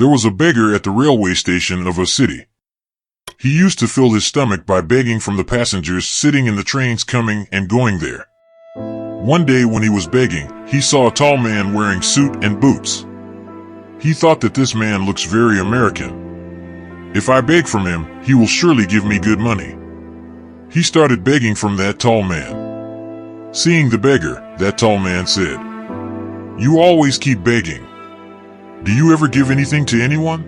there was a beggar at the railway station of a city. He used to fill his stomach by begging from the passengers sitting in the trains coming and going there. One day when he was begging, he saw a tall man wearing suit and boots. He thought that this man looks very American. If I beg from him, he will surely give me good money. He started begging from that tall man. Seeing the beggar, that tall man said, "You always keep begging. Do you ever give anything to anyone?"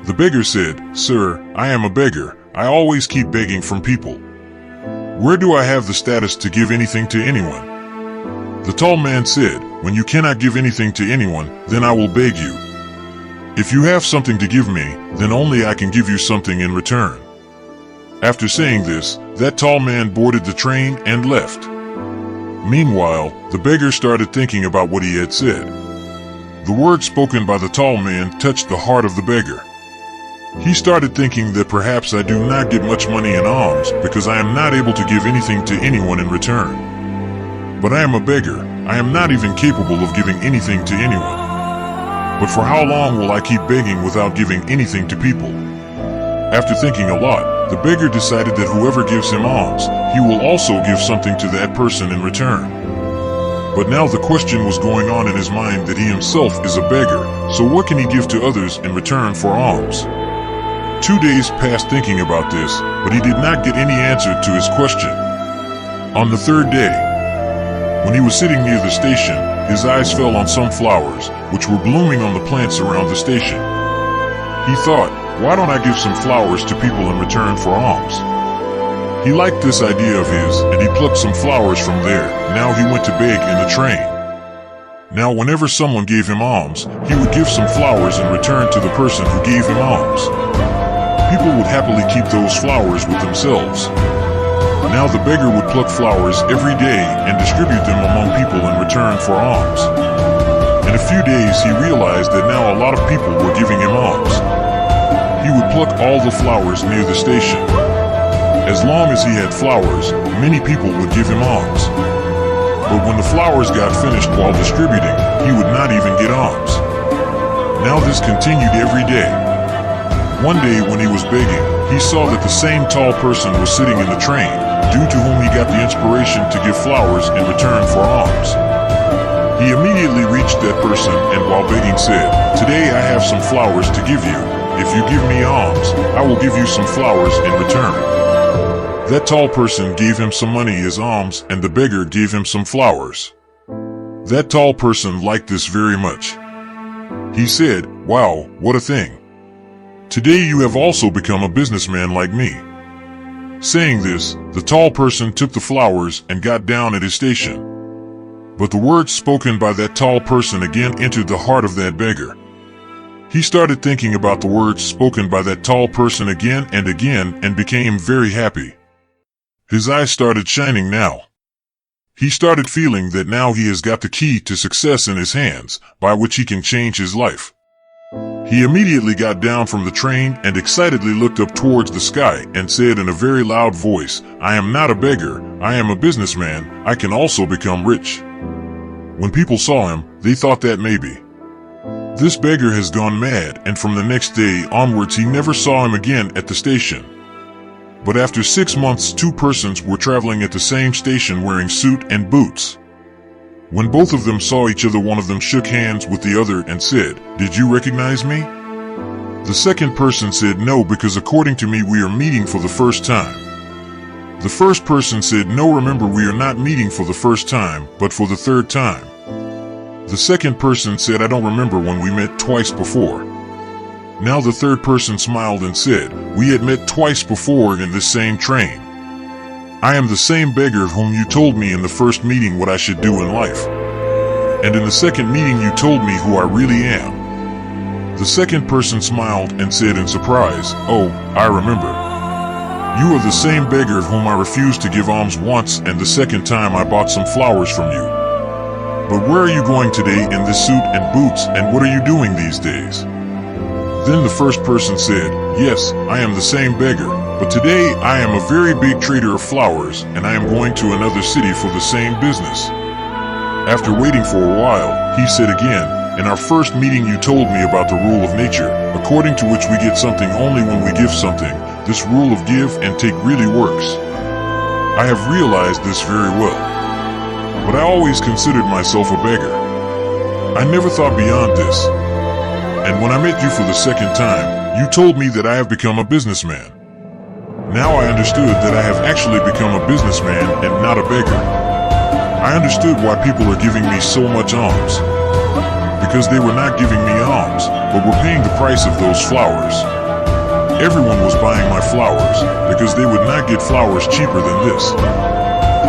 The beggar said, "Sir, I am a beggar. I always keep begging from people. Where do I have the status to give anything to anyone?" The tall man said, "When you cannot give anything to anyone, then I will beg you. If you have something to give me, then only I can give you something in return." After saying this, that tall man boarded the train and left. Meanwhile, the beggar started thinking about what he had said. The words spoken by the tall man touched the heart of the beggar. He started thinking that perhaps I do not get much money in alms because I am not able to give anything to anyone in return. But I am a beggar. I am not even capable of giving anything to anyone. But for how long will I keep begging without giving anything to people? After thinking a lot, the beggar decided that whoever gives him alms, he will also give something to that person in return. But now the question was going on in his mind that he himself is a beggar, so what can he give to others in return for alms? 2 days passed thinking about this, but he did not get any answer to his question. On the third day, when he was sitting near the station, his eyes fell on some flowers, which were blooming on the plants around the station. He thought, "Why don't I give some flowers to people in return for alms?" He liked this idea of his, and he plucked some flowers from there. Now he went to beg in the train. Now whenever someone gave him alms, he would give some flowers in return to the person who gave him alms. People would happily keep those flowers with themselves. Now the beggar would pluck flowers every day and distribute them among people in return for alms. In a few days he realized that now a lot of people were giving him alms. He would pluck all the flowers near the station. As long as he had flowers, many people would give him alms. But when the flowers got finished while distributing, he would not even get alms. Now this continued every day. One day when he was begging, he saw that the same tall person was sitting in the train, due to whom he got the inspiration to give flowers in return for alms. He immediately reached that person and while begging said, "Today I have some flowers to give you. If you give me alms, I will give you some flowers in return." That tall person gave him some money as alms and the beggar gave him some flowers. That tall person liked this very much. He said, "Wow, what a thing. Today you have also become a businessman like me." Saying this, the tall person took the flowers and got down at his station. But the words spoken by that tall person again entered the heart of that beggar. He started thinking about the words spoken by that tall person again and became very happy. His eyes started shining now. He started feeling that now he has got the key to success in his hands, by which he can change his life. He immediately got down from the train and excitedly looked up towards the sky and said in a very loud voice, "I am not a beggar, I am a businessman, I can also become rich." When people saw him, they thought that maybe this beggar has gone mad, and from the next day onwards he never saw him again at the station. But after 6 months 2 persons were traveling at the same station wearing suit and boots. When both of them saw each other, one of them shook hands with the other and said, "Did you recognize me?" The second person said, "No, because according to me we are meeting for the first time." The first person said, "No, remember we are not meeting for the first time, but for the third time." The second person said, "I don't remember when we met twice before." Now the third person smiled and said, "We had met twice before in this same train. I am the same beggar whom you told me in the first meeting what I should do in life. And in the second meeting you told me who I really am." The second person smiled and said in surprise, "Oh, I remember. You are the same beggar whom I refused to give alms once and the second time I bought some flowers from you. But where are you going today in this suit and boots, and what are you doing these days?" Then the first person said, "Yes, I am the same beggar, but today I am a very big trader of flowers and I am going to another city for the same business." After waiting for a while, he said again, In our first meeting you told me about the rule of nature, according to which we get something only when we give something. This rule of give and take really works. I have realized this very well. But I always considered myself a beggar. I never thought beyond this. And when I met you for the second time, you told me that I have become a businessman. Now I understood that I have actually become a businessman and not a beggar. I understood why people are giving me so much alms. Because they were not giving me alms, but were paying the price of those flowers. Everyone was buying my flowers, because they would not get flowers cheaper than this.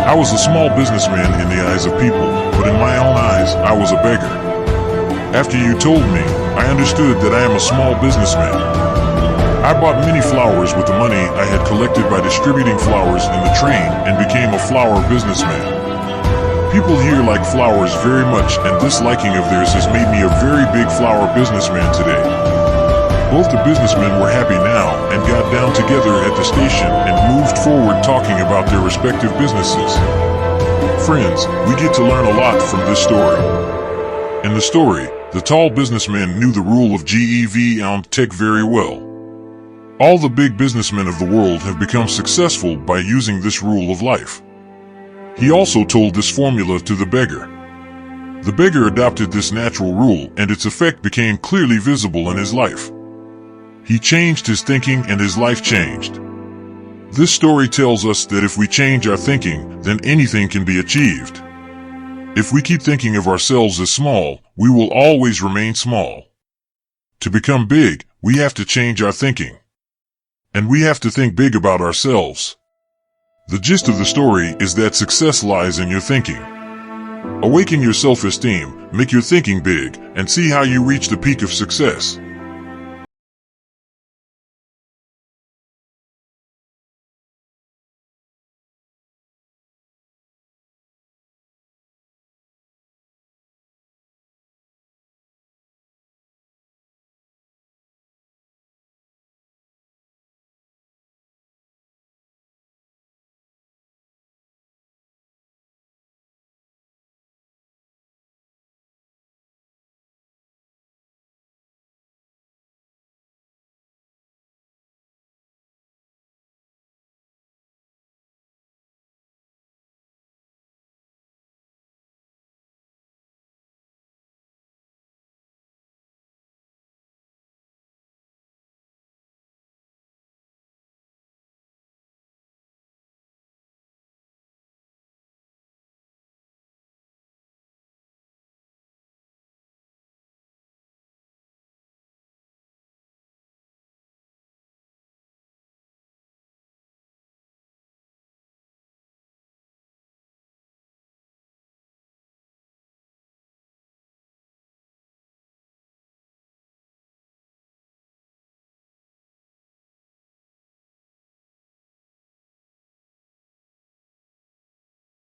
I was a small businessman in the eyes of people, but in my own eyes, I was a beggar. After you told me, I understood that I am a small businessman. I bought many flowers with the money I had collected by distributing flowers in the train and became a flower businessman. People here like flowers very much, and this liking of theirs has made me a very big flower businessman today. Both the businessmen were happy now and got down together at the station and moved forward talking about their respective businesses. Friends, we get to learn a lot from this story. In the story, the tall businessman knew the rule of give and take very well. All the big businessmen of the world have become successful by using this rule of life. He also told this formula to the beggar. The beggar adopted this natural rule, and its effect became clearly visible in his life. He changed his thinking and his life changed. This story tells us that if we change our thinking, then anything can be achieved. If we keep thinking of ourselves as small, we will always remain small. To become big, we have to change our thinking. And we have to think big about ourselves. The gist of the story is that success lies in your thinking. Awaken your self-esteem, make your thinking big, and see how you reach the peak of success.